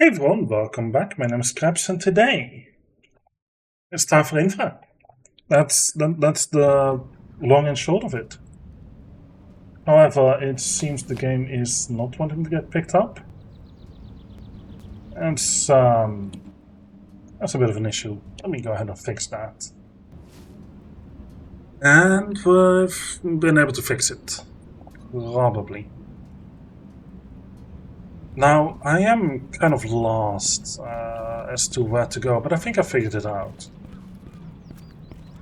Hey everyone, welcome back. My name is Krebs, and today it's time for Infra. That's the long and short of it. However, it seems the game is not wanting to get picked up, and that's a bit of an issue. Let me go ahead and fix that. And we've been able to fix it, probably. Now, I am kind of lost as to where to go, but I think I figured it out.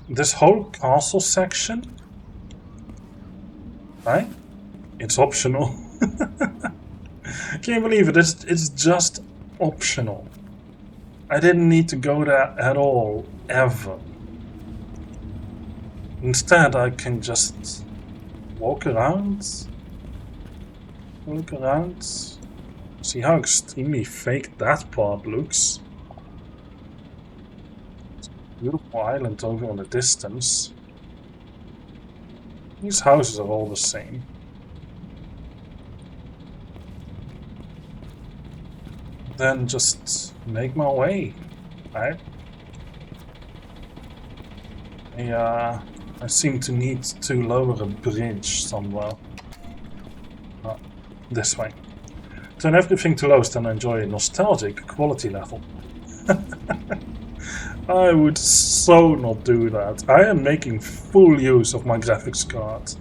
This whole castle section, right? It's optional. Can you believe it? It's just optional. I didn't need to go there at all, ever. Instead, I can just walk around, see how extremely fake that part looks. It's a beautiful island over in the distance. These houses are all the same. Then just make my way, right? I seem to need to lower a bridge somewhere. This way. Turn everything to lowest and enjoy a nostalgic quality level. I would so not do that. I am making full use of my graphics card.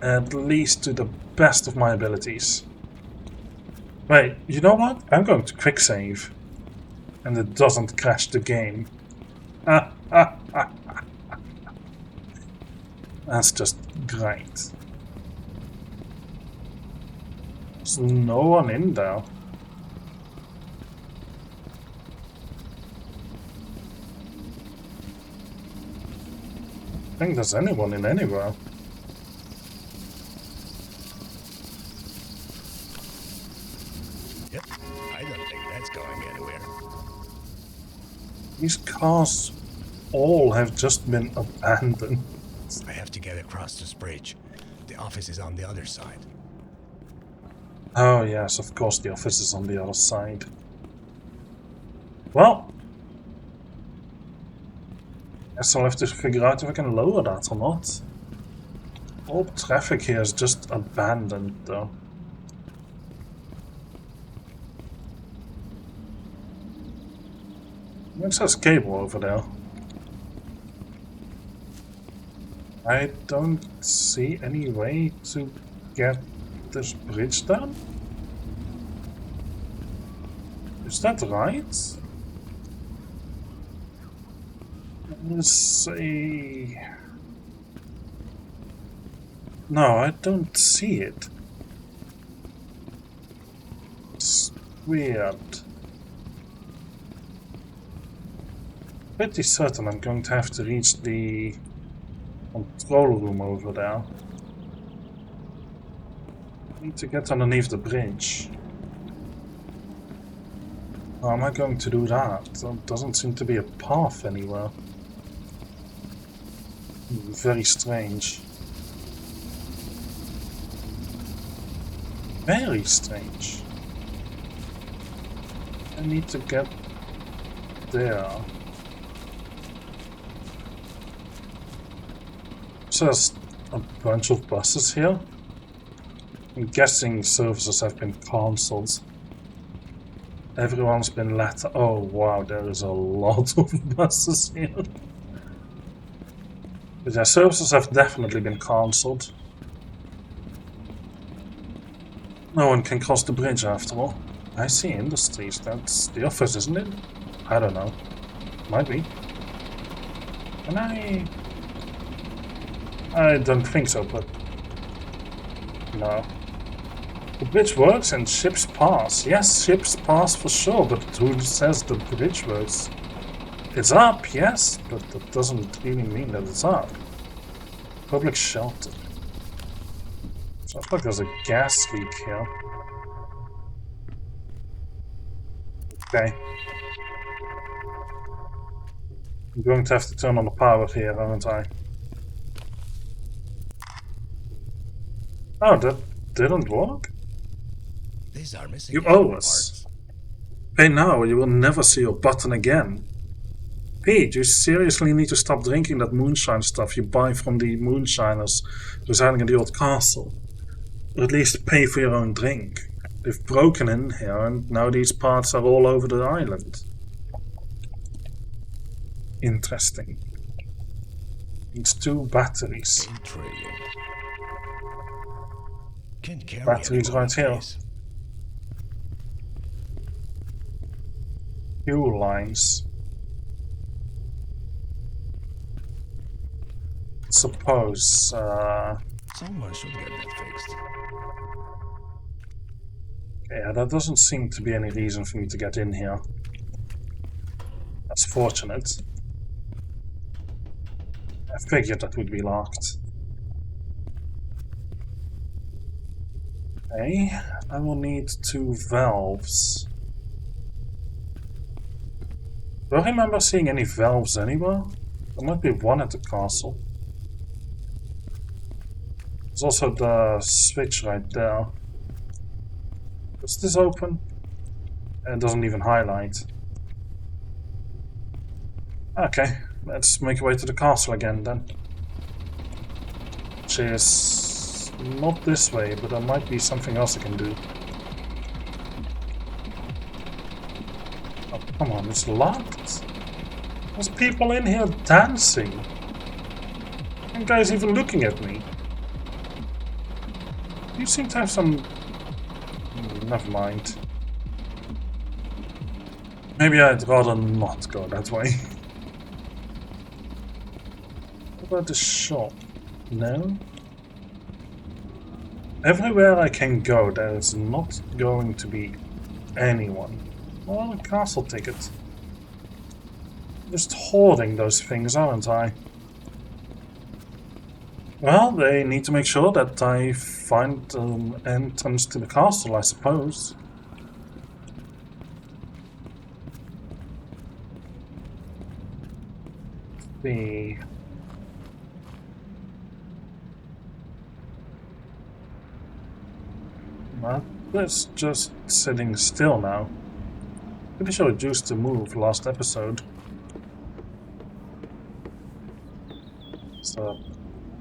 At least to the best of my abilities. Wait, you know what? I'm going to quick save. And it doesn't crash the game. That's just great. There's no one in there. I think there's anyone in anywhere. Yep, I don't think that's going anywhere. These cars all have just been abandoned. I have to get across this bridge. The office is on the other side. Oh yes, of course the office is on the other side. Well, guess I'll have to figure out if I can lower that or not. All traffic here is just abandoned though. It says cable over there. I don't see any way to get this bridge down. Is that right? Let's see. No, I don't see it. It's weird. Pretty certain I'm going to have to reach the control room over there. I need to get underneath the bridge. How am I going to do that? There doesn't seem to be a path anywhere. Very strange. Very strange. I need to get there. So there's a bunch of buses here. I'm guessing services have been cancelled. Everyone's been let. Oh wow, there is a lot of buses here. But yeah, services have definitely been cancelled. No one can cross the bridge after all. I see industries. That's the office, isn't it? I don't know. Might be. Can I don't think so, but no. The bridge works and ships pass. Yes, ships pass for sure, but who says the bridge works? It's up, yes, but that doesn't really mean that it's up. Public shelter. Sounds like there's a gas leak here. Okay. I'm going to have to turn on the power here, aren't I? Oh, that didn't work? These are missing You owe us. parts. Pay now or you will never see your button again. Pete, you seriously need to stop drinking that moonshine stuff you buy from the moonshiners residing in the old castle. Or at least pay for your own drink. They've broken in here and now these parts are all over the island. Interesting. It's 2 batteries. Intriguing. Can't carry Batteries anymore, right here. please. Fuel lines. Suppose, Someone should get that fixed. yeah, there doesn't seem to be any reason for me to get in here. That's fortunate. I figured that would be locked. Okay, I will need 2 valves. Do I remember seeing any valves anywhere? There might be one at the castle. There's also the switch right there. Is this open? It doesn't even highlight. Okay, let's make our way to the castle again then. Which is not this way, but there might be something else I can do. Oh, come on, it's locked. There's people in here dancing. One guy's even looking at me. You seem to have some... Never mind. Maybe I'd rather not go that way. What about the shop? No? Everywhere I can go, there is not going to be anyone. Well, a castle ticket. Just hoarding those things, aren't I? Well, they need to make sure that I find an entrance to the castle, I suppose. The... Well, it's just sitting still now. Pretty sure it used to move last episode. There's a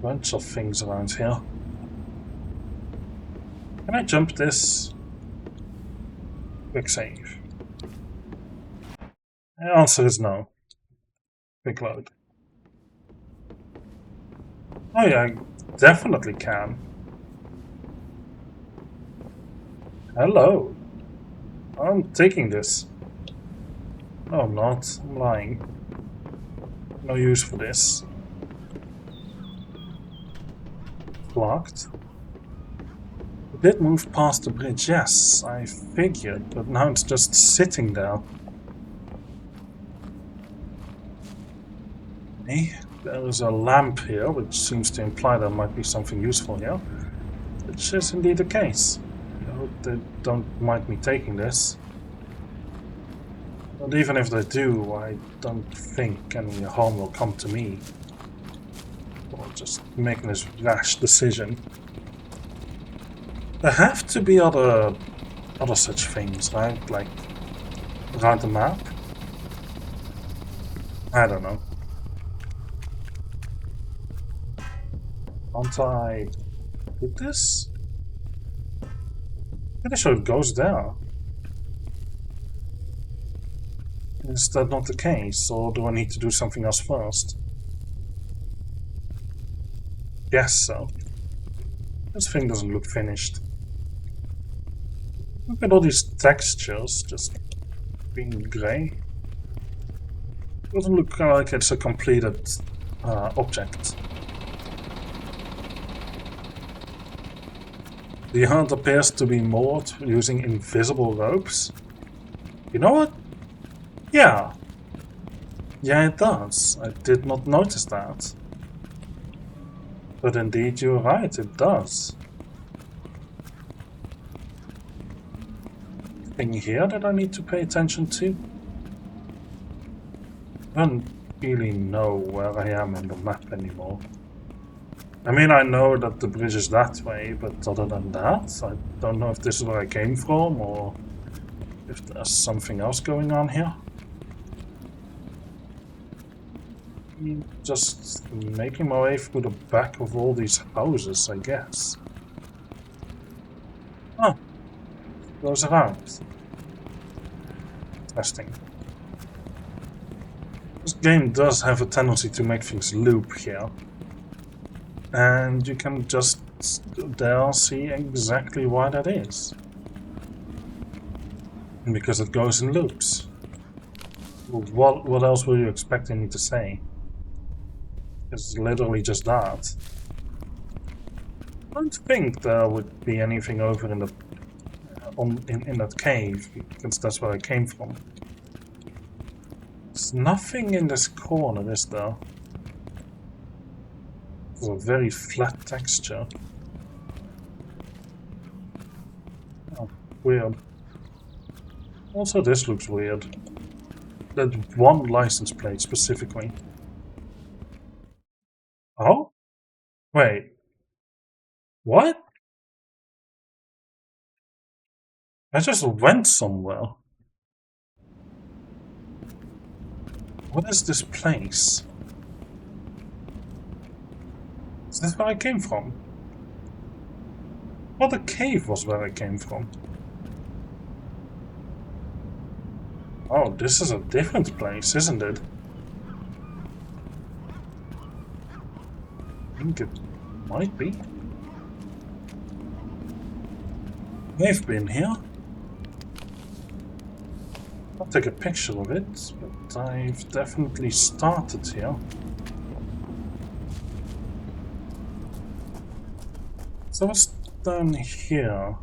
bunch of things around here. Can I jump this? Quick save. The answer is no. Quick load. Oh yeah, I definitely can. Hello. I'm taking this. No, I'm not. I'm lying. No use for this. Blocked. It did move past the bridge, yes, I figured, but now it's just sitting there. Hey, there is a lamp here, which seems to imply there might be something useful here. Which is indeed the case. I hope they don't mind me taking this. But even if they do, I don't think any harm will come to me. Or just making this rash decision. There have to be other such things, right? Like around the map? I don't know. Can't I put this? Pretty sure it goes there. Is that not the case, or do I need to do something else first? Guess so. This thing doesn't look finished. Look at all these textures just being grey. Doesn't look like it's a completed object. The hunt appears to be moored using invisible ropes. You know what? Yeah. Yeah, it does. I did not notice that. But indeed, you're right, it does. Thing here that I need to pay attention to? I don't really know where I am on the map anymore. I mean, I know that the bridge is that way, but other than that, I don't know if this is where I came from, or if there's something else going on here. Just making my way through the back of all these houses, I guess. Oh, goes around. Interesting. This game does have a tendency to make things loop here. And you can just there see exactly why that is. Because it goes in loops. What else were you expecting me to say? It's literally just that. I don't think there would be anything over in the in that cave, because that's where I came from. There's nothing in this corner, is there? It's a very flat texture. Oh, weird. Also, this looks weird. That one license plate specifically. Oh? Wait. What? I just went somewhere. What is this place? Is this where I came from? Well, the cave was where I came from. Oh, this is a different place, isn't it? I think it might be. They've been here. I'll take a picture of it, but I've definitely started here. So what's down here?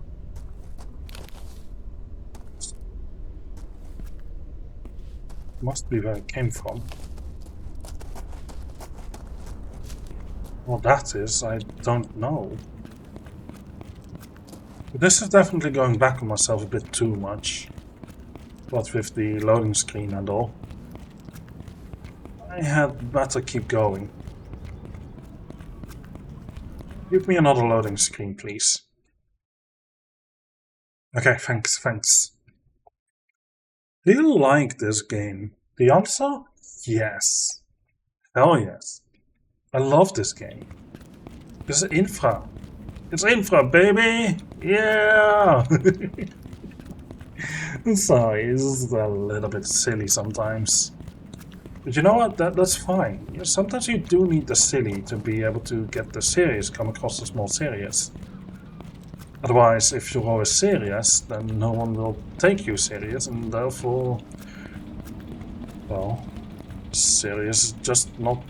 Must be where it came from. What that is, I don't know. But this is definitely going back on myself a bit too much. What with the loading screen and all. I had better keep going. Give me another loading screen, please. Okay, thanks. Do you like this game? The answer? Yes. Hell yes. I love this game. This is Infra. It's Infra, baby! Yeah! Sorry, this is a little bit silly sometimes. But you know what? That's fine. Sometimes you do need the silly to be able to get the serious come across as more serious. Otherwise, if you're always serious, then no one will take you serious, and therefore, well, serious is just not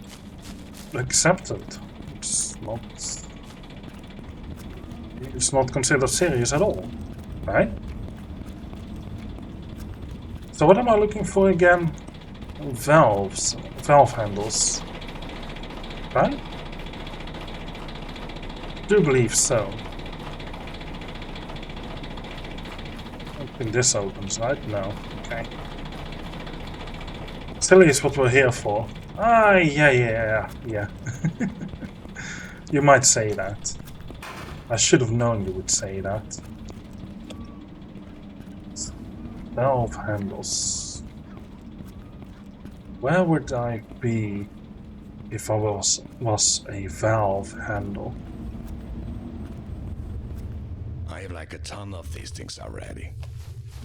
accepted. It's not considered serious at all, right? So what am I looking for again? Valve handles, right? Do believe so. I think this opens, right? No. Okay. Silly is what we're here for. Ah, yeah. You might say that. I should have known you would say that. Valve handles. Where would I be if I was a valve handle? I have like a ton of these things already.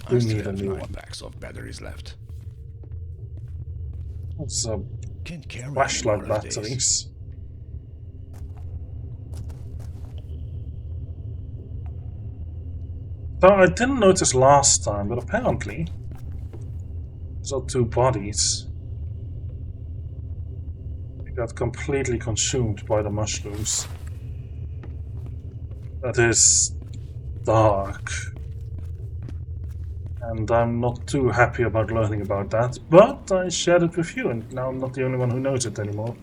Do I need still a have new 9 one. packs of batteries left. It's a Can't carry any flashlight more of these. batteries. So I didn't notice last time, but apparently these are 2 bodies. They got completely consumed by the mushrooms. That is dark. And I'm not too happy about learning about that, but I shared it with you, and now I'm not the only one who knows it anymore.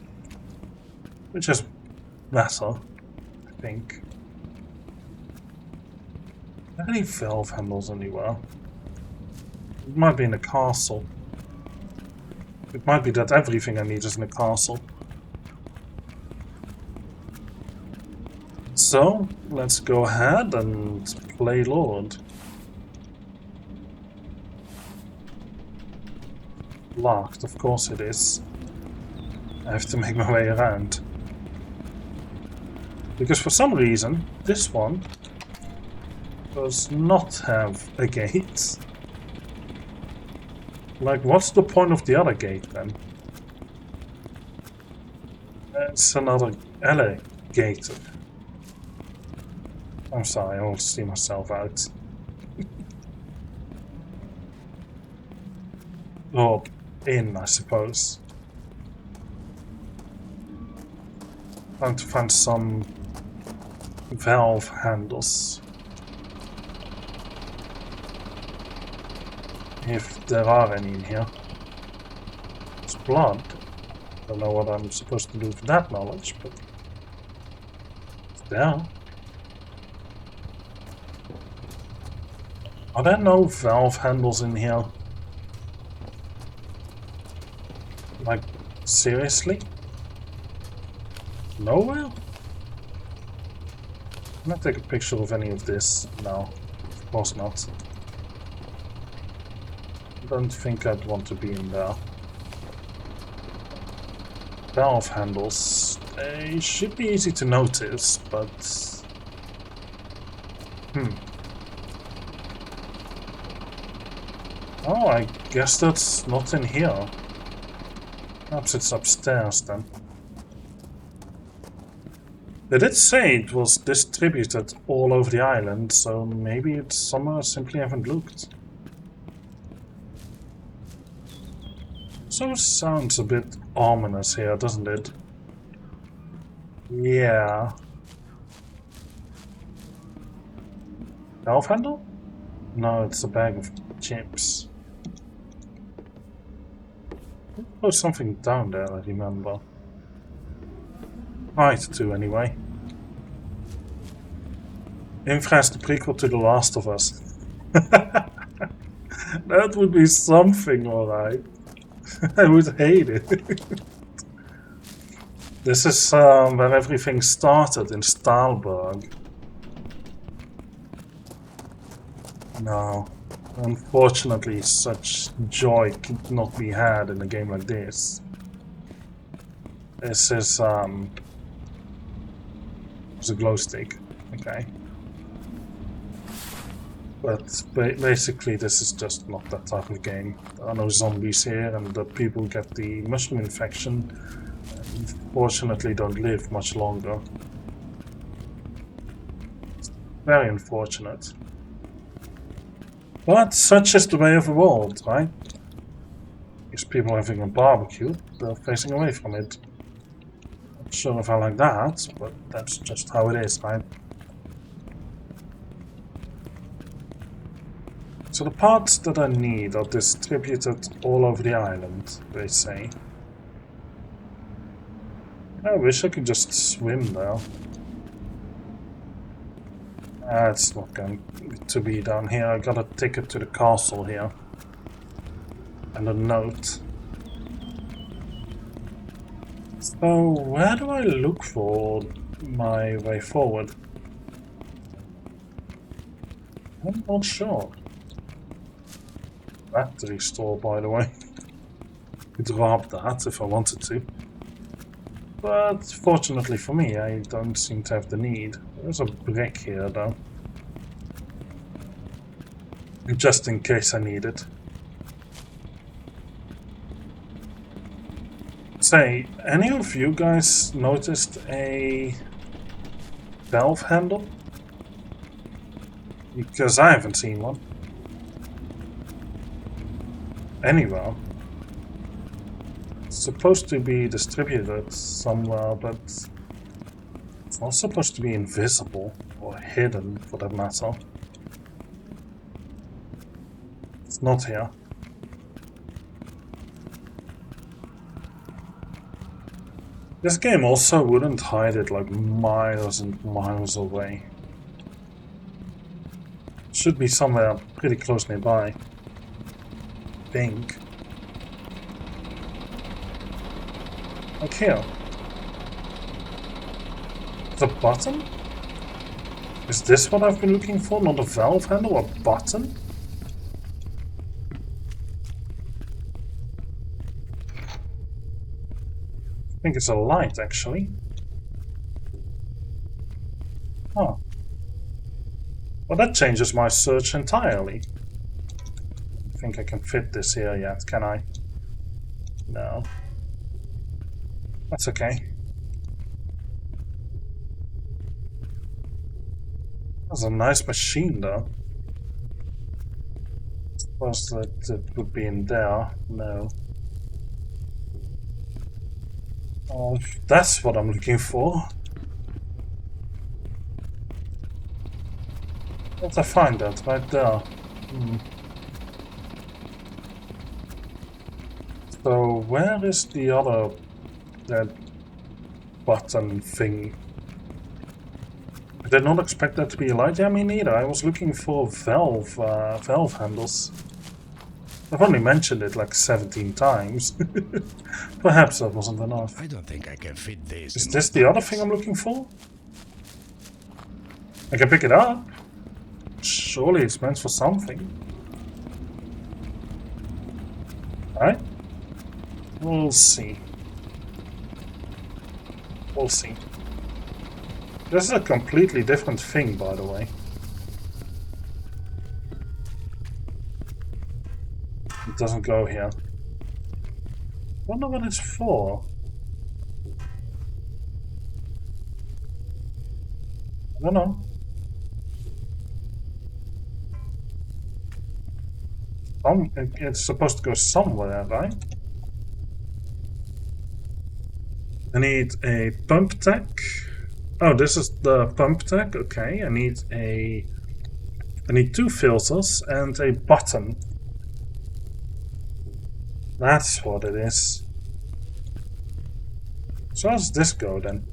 Which is better, I think. Are there any valve handles anywhere? It might be in a castle. It might be that everything I need is in a castle. So, let's go ahead and play Lord. locked, of course it is. I have to make my way around. Because for some reason, this one does not have a gate. Like, what's the point of the other gate then? It's another alligator. I'm sorry, I won't see myself out. Or in, I suppose. Trying to find some valve handles. If there are any in here. It's blood. Don't know what I'm supposed to do with that knowledge, but it's there. Are there no valve handles in here? Like, seriously? Nowhere? Can I take a picture of any of this? No, of course not. I don't think I'd want to be in there. Valve handles. They should be easy to notice, but... Oh, I guess that's not in here. Perhaps it's upstairs then. They did say it was distributed all over the island, so maybe it's somewhere I simply haven't looked. So it sounds a bit ominous here, doesn't it? Yeah. Valve handle? No, it's a bag of chips. There's something down there, I remember. Right to, anyway. Infra is the prequel to The Last of Us. That would be something, alright. I would hate it. This is where everything started, in Stahlberg. No. Unfortunately, such joy could not be had in a game like this. This is, it's a glow stick. Okay. But basically, this is just not that type of game. There are no zombies here, and the people who get the mushroom infection unfortunately don't live much longer. It's very unfortunate. But such is the way of the world, right? These people having a barbecue, they're facing away from it. Not sure if I like that, but that's just how it is, right? So the parts that I need are distributed all over the island, they say. I wish I could just swim there. It's not going to be down here. I got a ticket to the castle here. And a note. So, where do I look for my way forward? I'm not sure. Battery store, by the way. Could rob that if I wanted to. But fortunately for me, I don't seem to have the need. There's a brick here, though. Just in case I need it. Say, any of you guys noticed a valve handle? Because I haven't seen one. Anywhere. It's supposed to be distributed somewhere, but it's not supposed to be invisible or hidden, for that matter. It's not here. This game also wouldn't hide it like miles and miles away. It should be somewhere pretty close nearby. I think. Like here. The button? Is this what I've been looking for? Not a valve handle, a button? I think it's a light, actually. Oh. Well, that changes my search entirely. I think I can fit this here yet, can I? No. That's okay. That's a nice machine, though. Suppose that it would be in there. No. Oh, that's what I'm looking for. Let's find that right there. So where is the other that button thing? I did not expect that to be a light. Yeah, me neither. I was looking for valve handles. I've only mentioned it like 17 times. Perhaps that wasn't enough. I don't think I can fit this Is in this my the other pockets. thing I'm looking for? I can pick it up. Surely it's meant for something. Alright? We'll see. We'll see. This is a completely different thing, by the way. It doesn't go here. Wonder what it's for. I don't know. It's supposed to go somewhere, right? I need a pump tech. Oh, this is the pump tech. Okay, I need two filters and a button. That's what it is. So how does this go then?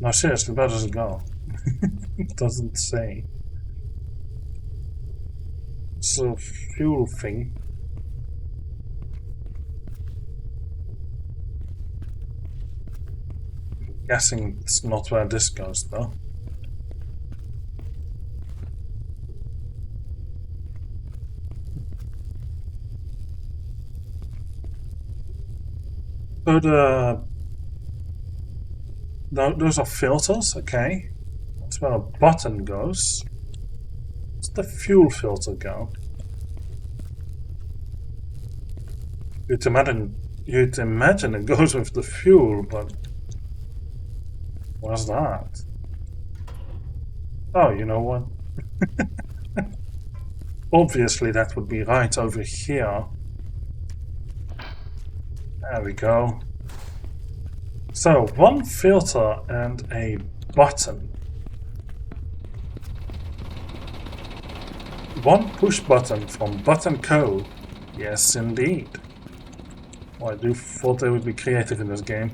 No, seriously, where does it go? It doesn't say. It's a fuel thing. Guessing it's not where this goes though. So those are filters, okay. That's where a button goes. Where's the fuel filter go? You'd imagine it goes with the fuel, but what's that? Oh, you know what? Obviously that would be right over here. There we go. So, one filter and a button. One push button from Button Co. Yes, indeed. Well, I do thought they would be creative in this game.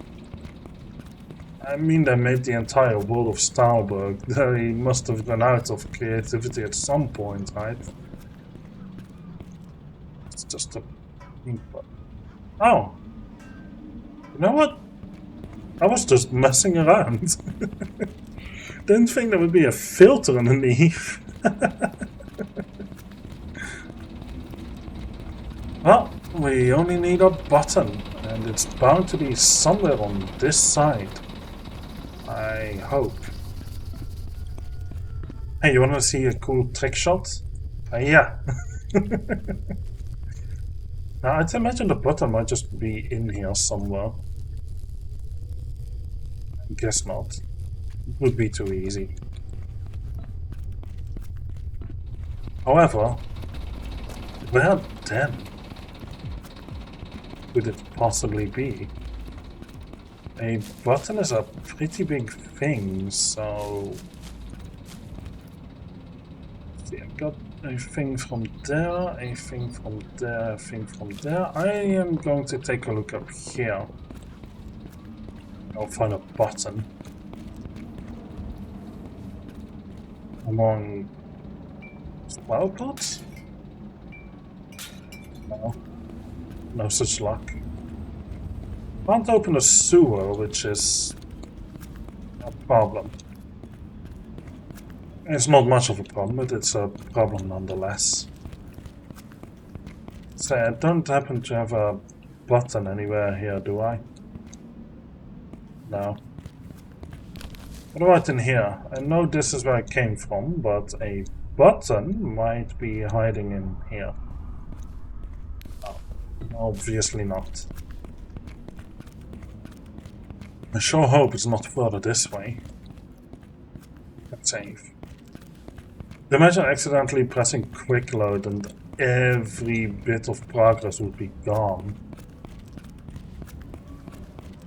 I mean, they made the entire world of Stahlberg. They must have run out of creativity at some point, right? It's just a... Oh! You know what? I was just messing around. Didn't think there would be a filter underneath. Well, we only need a button, and it's bound to be somewhere on this side. I hope. Hey, you wanna see a cool trick shot? Yeah. Now, I'd imagine the button might just be in here somewhere. Guess not. It would be too easy. However, where then could it possibly be? A button is a pretty big thing, so... See, I've got a thing from there, a thing from there, a thing from there. I am going to take a look up here. I'll find a button. Among flower pots? No. No such luck. Can't open a sewer, which is a problem. It's not much of a problem, but it's a problem nonetheless. Say, I don't happen to have a button anywhere here, do I? No. What about in here? I know this is where I came from, but a button might be hiding in here. Oh, obviously not. I sure hope it's not further this way. Let's save. Imagine accidentally pressing quick load and every bit of progress would be gone.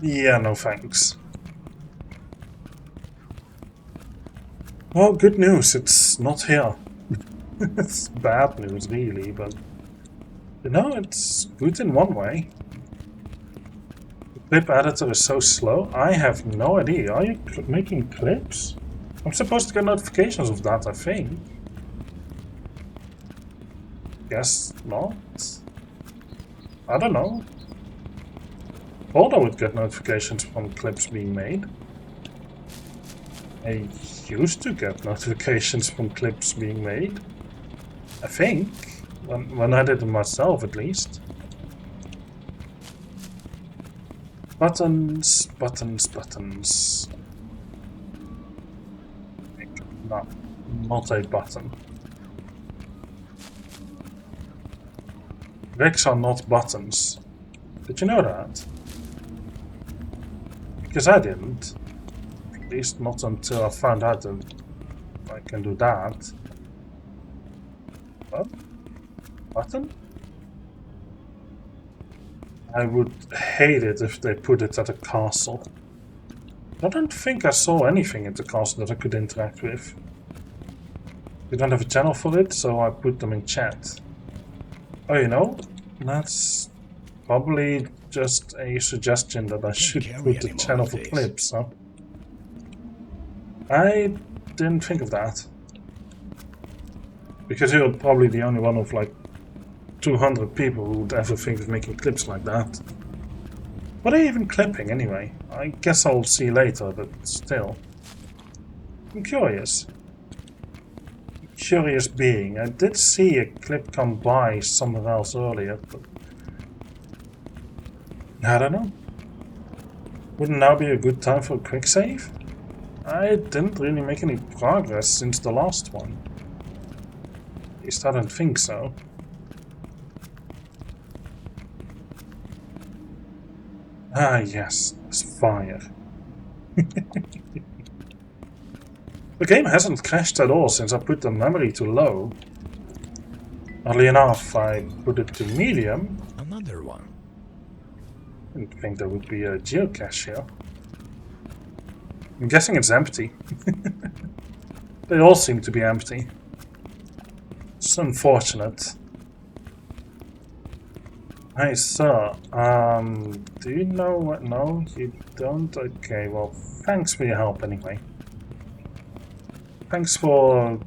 Yeah, no thanks. Well, good news, it's not here. It's bad news, really, but you know, it's good in one way. The clip editor is so slow, I have no idea. Are you making clips? I'm supposed to get notifications of that, I think. Guess not. I don't know. Thought I would get notifications from clips being made. I used to get notifications from clips being made. I think. When I did it myself, at least. Buttons, buttons, buttons. No, not a button. Bricks are not buttons. Did you know that? Because I didn't. At least not until I found out that I can do that. What? Button? I would hate it if they put it at a castle. I don't think I saw anything at the castle that I could interact with. We don't have a channel for it, so I put them in chat. Oh, you know, that's probably just a suggestion that I should put the channel for clips, huh? I didn't think of that. Because you're probably the only one of like 200 people who would ever think of making clips like that. What are you even clipping anyway? I guess I'll see later, but still. I'm curious. Curious being. I did see a clip come by somewhere else earlier, but I don't know. Wouldn't now be a good time for a quick save? I didn't really make any progress since the last one. At least I don't think so. Ah yes, there's fire. The game hasn't crashed at all since I put the memory to low. Oddly enough, I put it to medium. Another one. Didn't think there would be a geocache here. I'm guessing it's empty. They all seem to be empty. It's unfortunate. Hey sir, do you know what? No, you don't? Okay, well, thanks for your help anyway. Thanks for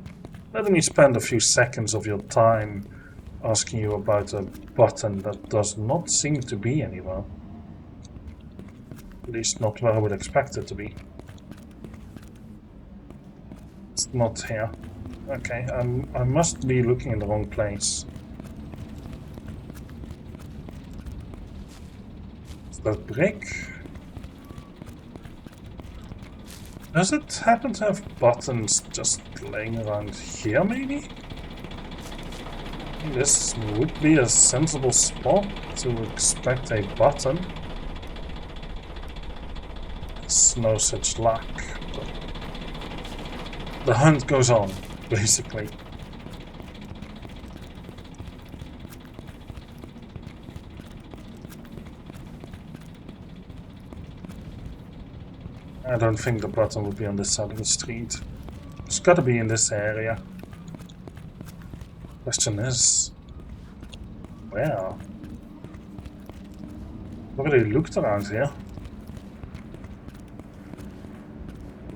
letting me spend a few seconds of your time asking you about a button that does not seem to be anywhere. At least not where I would expect it to be. It's not here. Okay, I must be looking in the wrong place. Is that brick? Does it happen to have buttons just laying around here, maybe? This would be a sensible spot to expect a button. There's no such luck, but the hunt goes on, basically. I don't think the button would be on this side of the street. It's gotta be in this area. Question is, where? Already looked around here.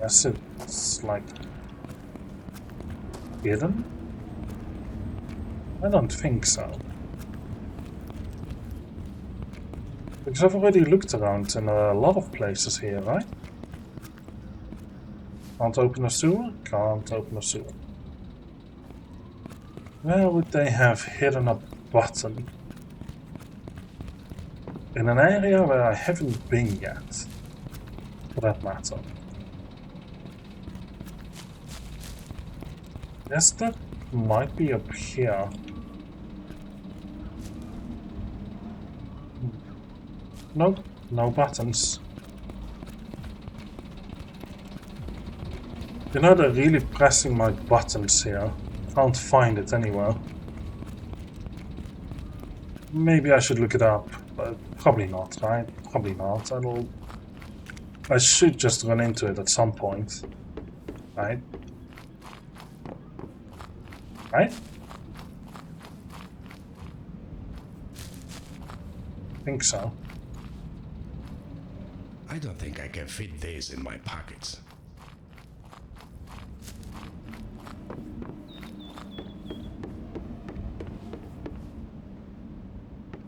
Guess it's like hidden? I don't think so. Because I've already looked around in a lot of places here, right? Can't open a sewer? Can't open a sewer. Where would they have hidden a button? in an area where I haven't been yet, for that matter. Yes, that might be up here. Nope, no buttons. You know, they're really pressing my buttons here. Can't find it anywhere. Maybe I should look it up, but probably not, right? Probably not. I should just run into it at some point, right? Right? I think so. I don't think I can fit this in my pockets.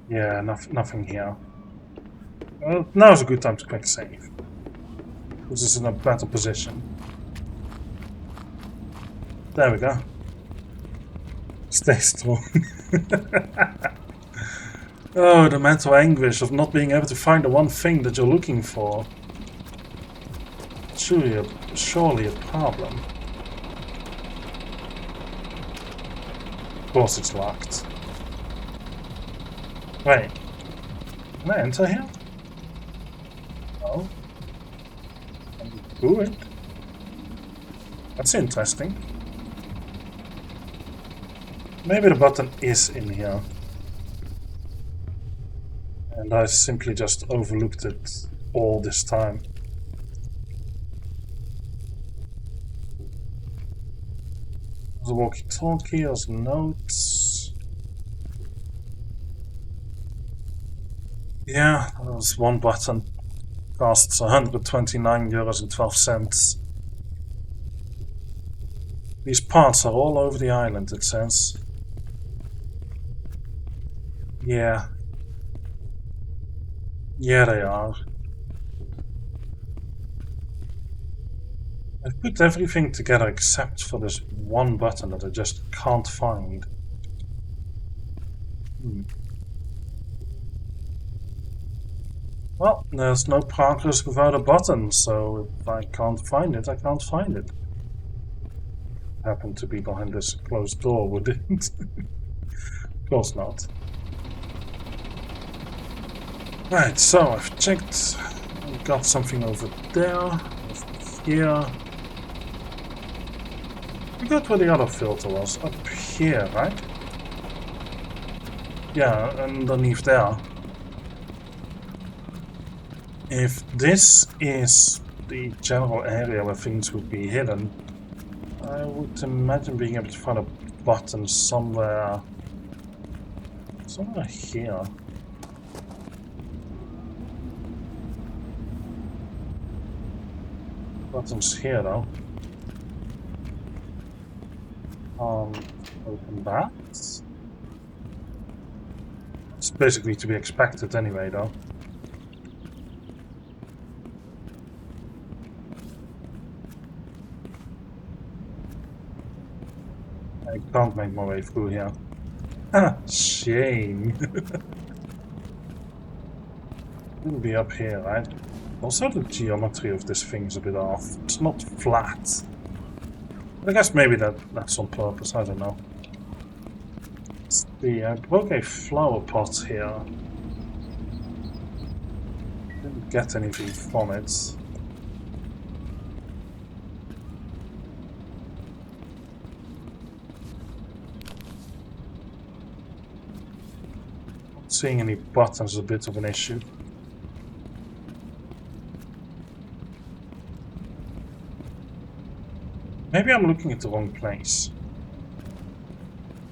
Yeah, nothing here. Well, now's a good time to quick save. This is in a better position. There we go. Stay strong. Oh, the mental anguish of not being able to find the one thing that you're looking for. Surely a problem. Of course it's locked. Wait. Can I enter here? No. Can I do it? That's interesting. Maybe the button is in here. And I simply just overlooked it all this time. There's a walkie-talkie, there's notes. Yeah, there's one button. Costs 129 euros and 12 cents. These parts are all over the island, it says. Yeah. Yeah, they are. I've put everything together except for this one button that I just can't find. Well, there's no progress without a button, so if I can't find it, I can't find it. Happen to be behind this closed door, would it? Of course not. Right, so I've checked. I've got something over there, over here. I forgot where the other filter was. Up here, right? Yeah, underneath there. If this is the general area where things would be hidden, I would imagine being able to find a button somewhere here. Buttons here though. Open that. It's basically to be expected anyway though. I can't make my way through here. Ah, shame. Wouldn't be up here, right? Also, the geometry of this thing's a bit off. It's not flat. But I guess maybe that's on purpose, I don't know. I broke a flower pot here. Didn't get anything from it. Not seeing any buttons is a bit of an issue. Maybe I'm looking at the wrong place.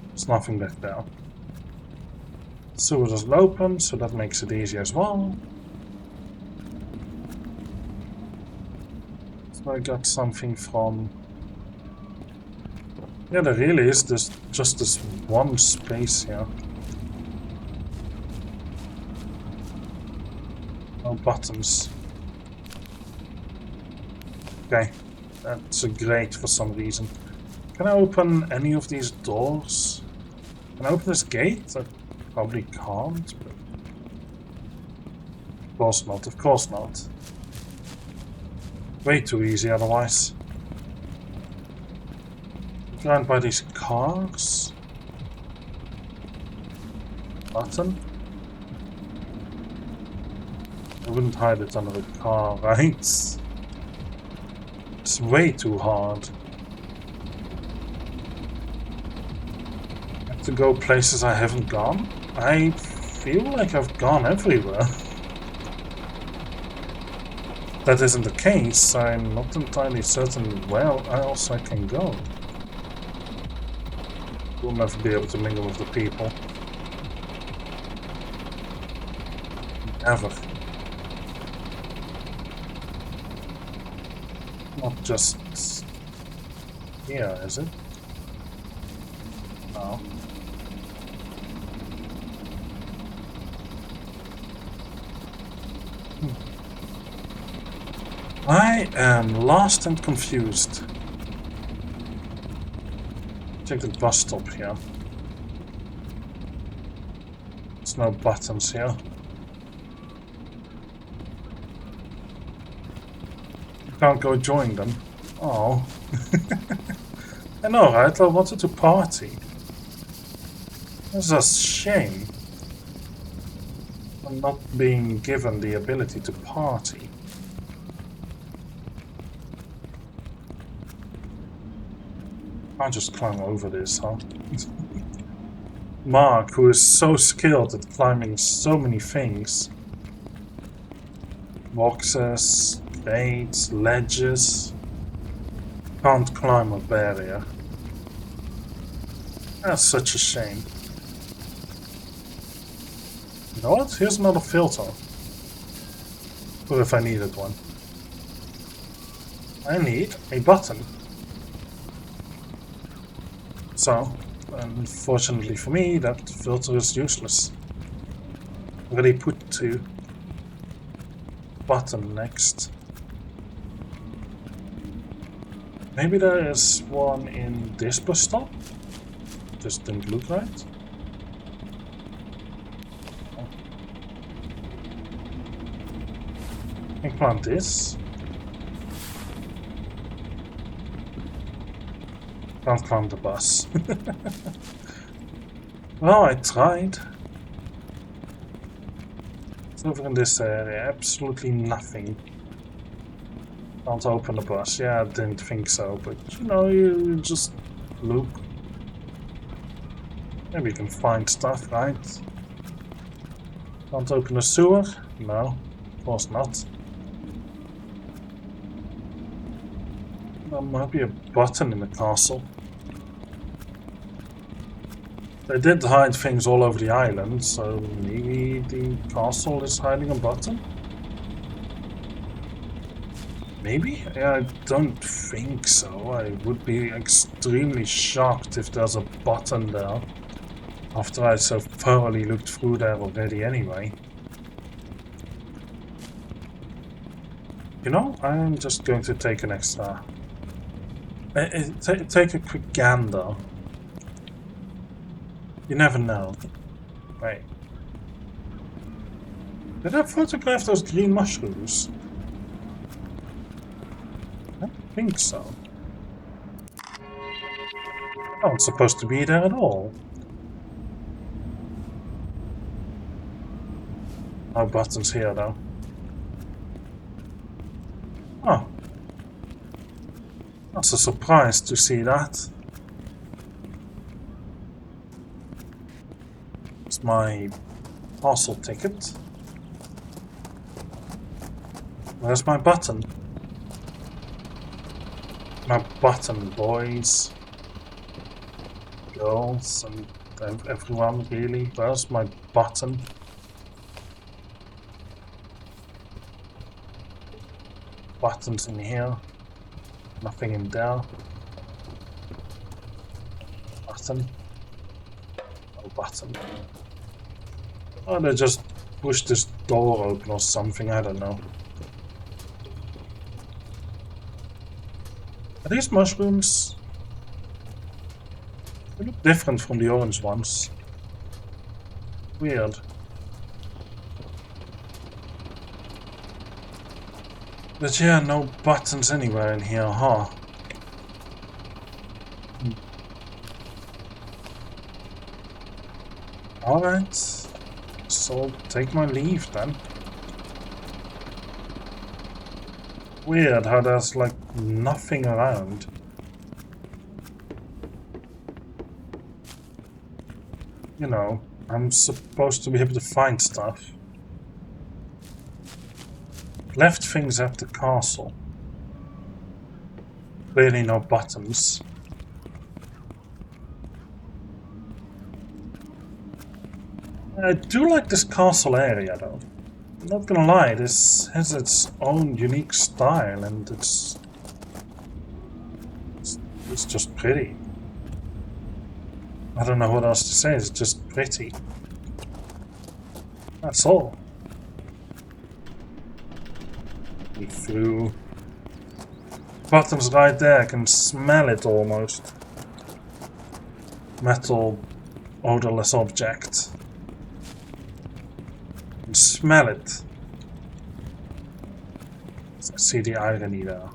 There's nothing back there. Sewer doesn't open, so that makes it easy as well. So I got something from... Yeah, there really is just this one space here. No buttons. Okay. That's great for some reason. Can I open any of these doors? Can I open this gate? I probably can't. But Of course not, of course not. Way too easy otherwise. Grind by these cars. Button. I wouldn't hide it under the car, right? It's way too hard. I have to go places I haven't gone. I feel like I've gone everywhere. That isn't the case. I'm not entirely certain where else I can go. We'll never be able to mingle with the people. Ever. Not just here, is it? No. I am lost and confused. Take the bus stop here. There's no buttons here. Can't go join them. Oh. I know, right? I wanted to party. It's a shame. I'm not being given the ability to party. I'll just climb over this, huh? Mark, who is so skilled at climbing so many things. Boxes, gates, ledges. Can't climb a barrier. That's such a shame. You know what? Here's another filter. Or if I needed one. I need a button. So, unfortunately for me, that filter is useless. Already put to button next. Maybe there is one in this bus stop? Just didn't look right. I can plant this. Can't climb the bus. Well, I tried. It's over in this area, absolutely nothing. Can't open the bus. Yeah, I didn't think so, but you know, you just look. Maybe you can find stuff, right? Can't open the sewer? No, of course not. There might be a button in the castle. They did hide things all over the island, so maybe the castle is hiding a button? Maybe? I don't think so. I would be extremely shocked if there's a button there, after I so thoroughly looked through there already anyway. You know, I'm just going to take an extra... take a quick gander. You never know. Wait. Did I photograph those green mushrooms? I don't think so. Oh, it's supposed to be there at all. No buttons here, though. Oh. That's a surprise to see that. It's my parcel ticket. Where's my button? My button, boys. Girls, and everyone, really. Where's my button? Buttons in here. Nothing in there. Button. No button. Oh, they just pushed this door open or something, I don't know. Are these mushrooms? They look different from the orange ones. Weird. But yeah, no buttons anywhere in here, huh? Alright. So I'll take my leave then. Weird how there's like nothing around. You know, I'm supposed to be able to find stuff. Left things at the castle. Clearly no buttons. I do like this castle area though. I'm not gonna lie, this has its own unique style and it's just pretty. I don't know what else to say, it's just pretty. That's all. We threw buttons right there, I can smell it almost. Metal, odorless object. I can smell it. I see the irony there.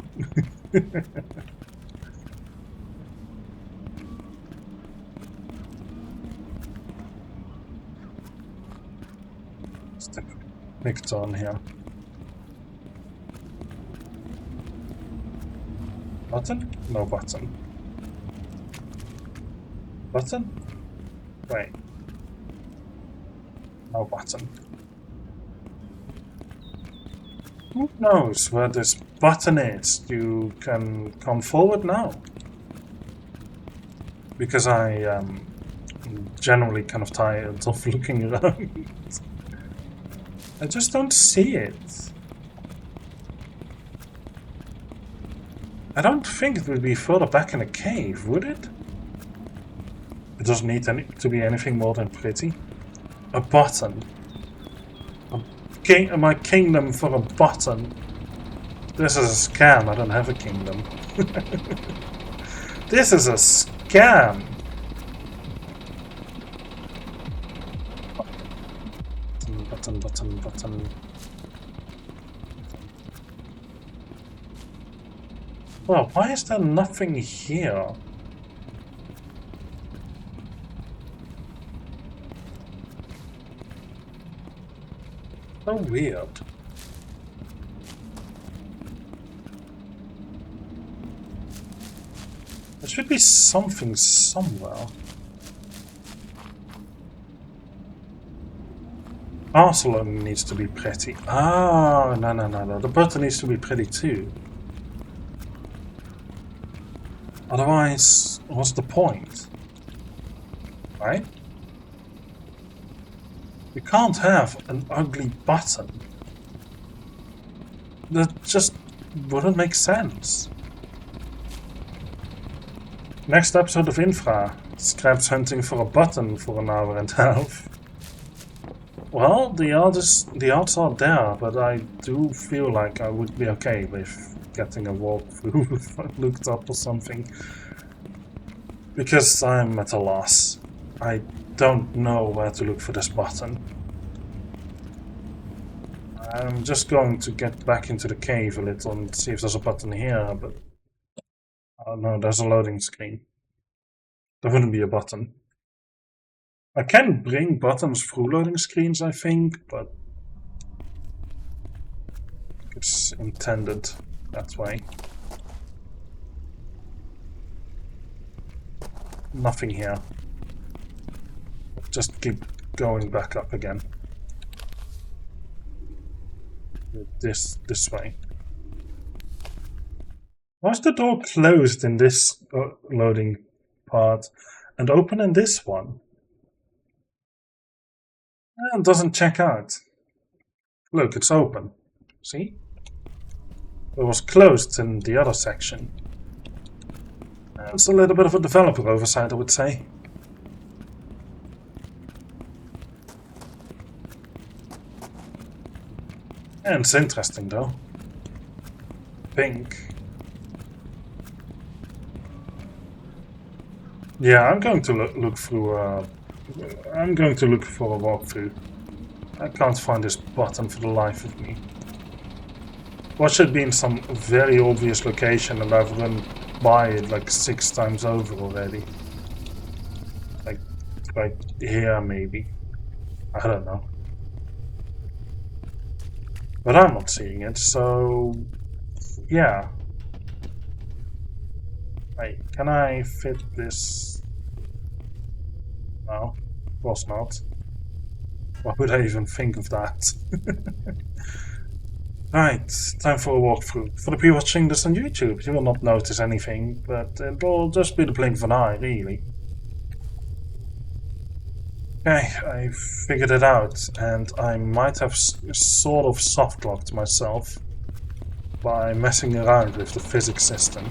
Stick picked on here. Button? No button. Button? Wait. No button. Who knows where this button is? You can come forward now. Because I am generally kind of tired of looking around. I just don't see it. I don't think it would be further back in the cave, would it? It doesn't need to be anything more than pretty. A button. My kingdom for a button. This is a scam, I don't have a kingdom. This is a scam! Button. Well, why is there nothing here? So weird. There should be something somewhere. Castle needs to be pretty. Ah, no. The button needs to be pretty too. Otherwise, what's the point? Right? You can't have an ugly button. That just wouldn't make sense. Next episode of Infra, Scraps hunting for a button for an hour and a half. Well, the odds are there, but I do feel like I would be okay with getting a walkthrough looked up or something. Because I'm at a loss. I don't know where to look for this button. I'm just going to get back into the cave a little and see if there's a button here, but... Oh no, there's a loading screen. There wouldn't be a button. I can bring buttons through loading screens, I think, but it's intended that way. Nothing here. Just keep going back up again. This way. Why is the door closed in this loading part and open in this one? It doesn't check out. Look, it's open. See? It was closed in the other section. It's a little bit of a developer oversight, I would say. And it's interesting, though. Pink. Yeah, I'm going to look through. I'm going to look for a walkthrough. I can't find this button for the life of me. Or should be in some very obvious location and I've run by it like 6 times over already. Like right here maybe. I don't know. But I'm not seeing it, so yeah. Hey, can I fit this? No, of course not. Why would I even think of that? Right, time for a walkthrough. For the people watching this on YouTube, you will not notice anything, but it'll just be the blink of an eye, really. Okay, I figured it out, and I might have sort of soft-locked myself by messing around with the physics system.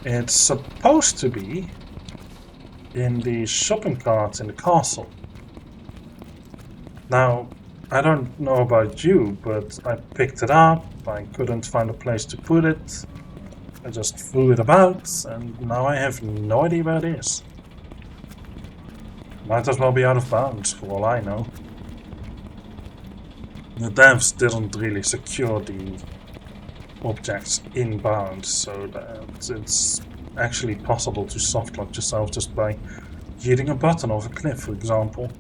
It's supposed to be in the shopping cart in the castle. Now, I don't know about you, but I picked it up, I couldn't find a place to put it, I just threw it about, and now I have no idea where it is. Might as well be out of bounds, for all I know. The devs didn't really secure the objects in bounds, so that it's actually possible to softlock yourself just by hitting a button off a cliff, for example.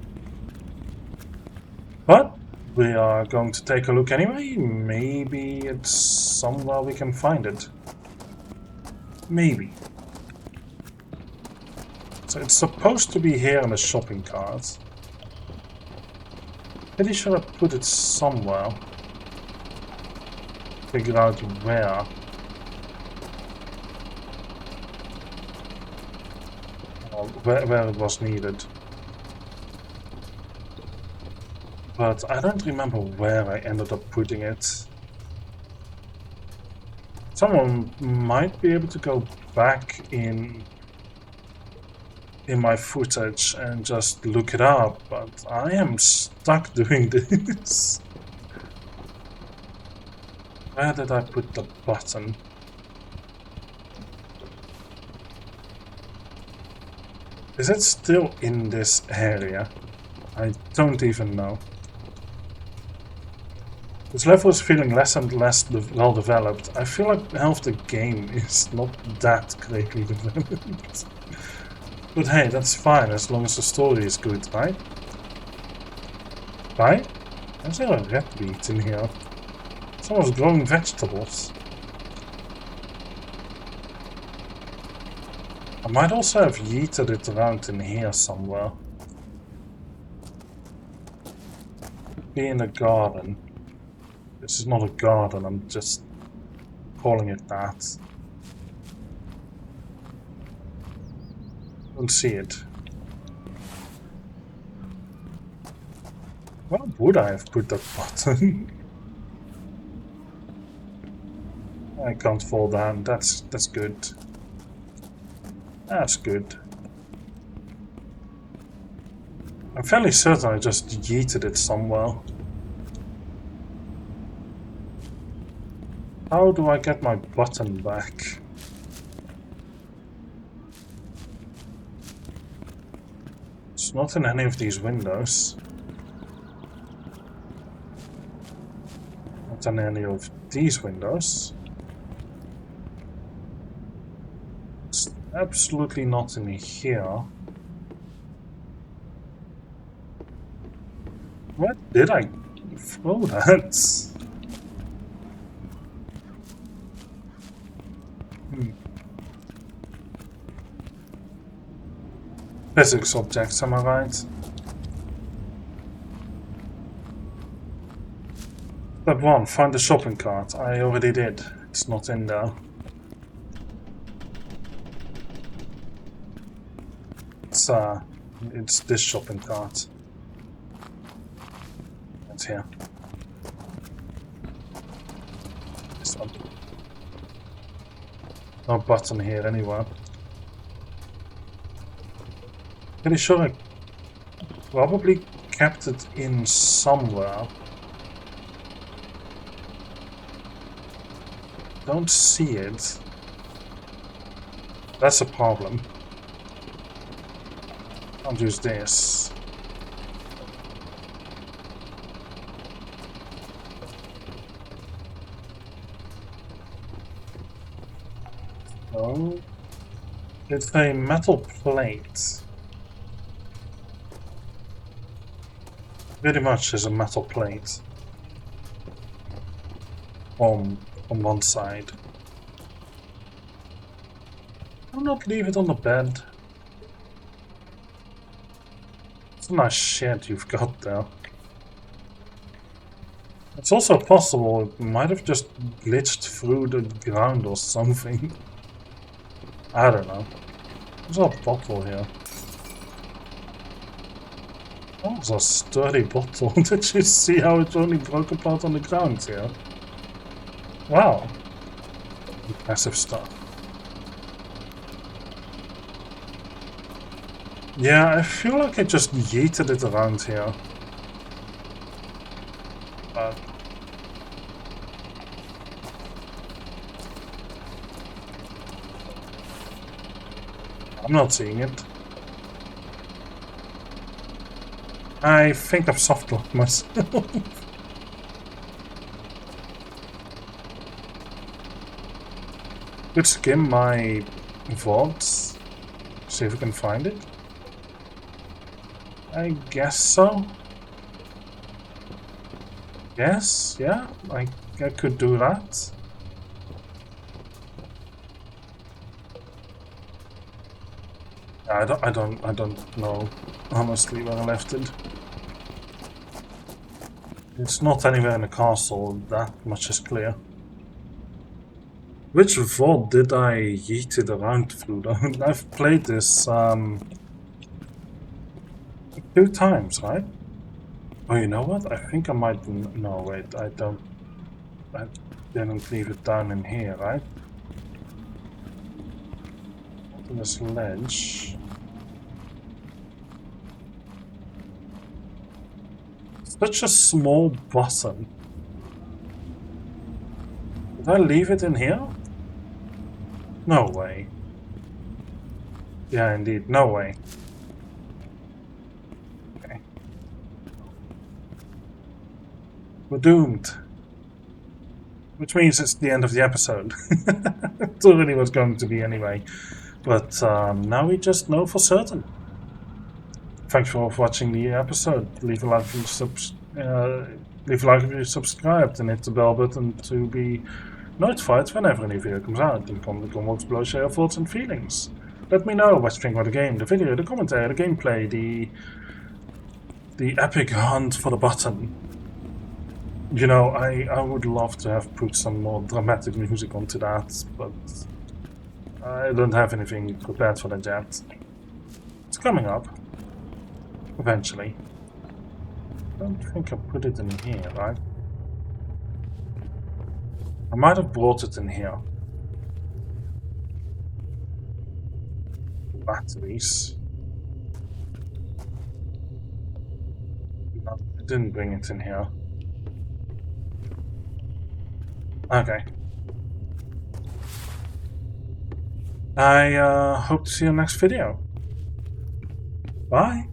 But we are going to take a look anyway. Maybe it's somewhere we can find it. Maybe. So it's supposed to be here in the shopping cart. Pretty sure I put it somewhere. Figure out where. Or where it was needed. But I don't remember where I ended up putting it. Someone might be able to go back in my footage and just look it up, but I am stuck doing this. Where did I put the button? Is it still in this area? I don't even know. This level is feeling less and less well developed. I feel like half the game is not that greatly developed. But hey, that's fine as long as the story is good, right? Right? Is there a red beet in here? Someone's growing vegetables. I might also have yeeted it around in here somewhere. Be in a garden. This is not a garden, I'm just calling it that. Don't see it. Where would I have put that button? I can't fall down. That's good. That's good. I'm fairly certain I just yeeted it somewhere. How do I get my button back? It's not in any of these windows. Not in any of these windows. It's absolutely not in here. Where did I throw that? Physics objects, am I right? Step 1, find the shopping cart. I already did. It's not in there. It's this shopping cart. It's here. This one. No button here anywhere. Pretty sure I probably kept it in somewhere. Don't see it. That's a problem. I'll use this. No. It's a metal plate. Very much is a metal plate. On one side. Why not leave it on the bed? It's a nice shed you've got there. It's also possible it might have just glitched through the ground or something. I don't know. There's a bottle here. Oh, it's a sturdy bottle. Did you see how it only broke apart on the ground here? Wow. Impressive stuff. Yeah, I feel like I just yeeted it around here. But I'm not seeing it. I think I've soft-locked myself. Could skim my VODs. See if we can find it. I guess so. Yes, yeah, I could do that. I don't know honestly where I left it. It's not anywhere in the castle, that much is clear. Which VOD did I yeet it around through though? I've played this 2 times, right? Oh, you know what? I think I might. No, wait, I don't. I didn't leave it down in here, right? On this ledge. Such a small button. Did I leave it in here? No way. Yeah, indeed, no way. Okay. We're doomed. Which means it's the end of the episode. It's already was going to be anyway. But now we just know for certain. Thanks for watching the episode. Leave a like if you subscribed and hit the bell button to be notified whenever a new video comes out. And comment in the comments below, share your thoughts and feelings. Let me know what you think about the game, the video, the commentary, the gameplay, the epic hunt for the button. You know, I would love to have put some more dramatic music onto that, but I don't have anything prepared for that yet. It's coming up. Eventually. I don't think I put it in here, right? I might have brought it in here. Batteries. No, I didn't bring it in here. Okay. I hope to see you in the next video. Bye!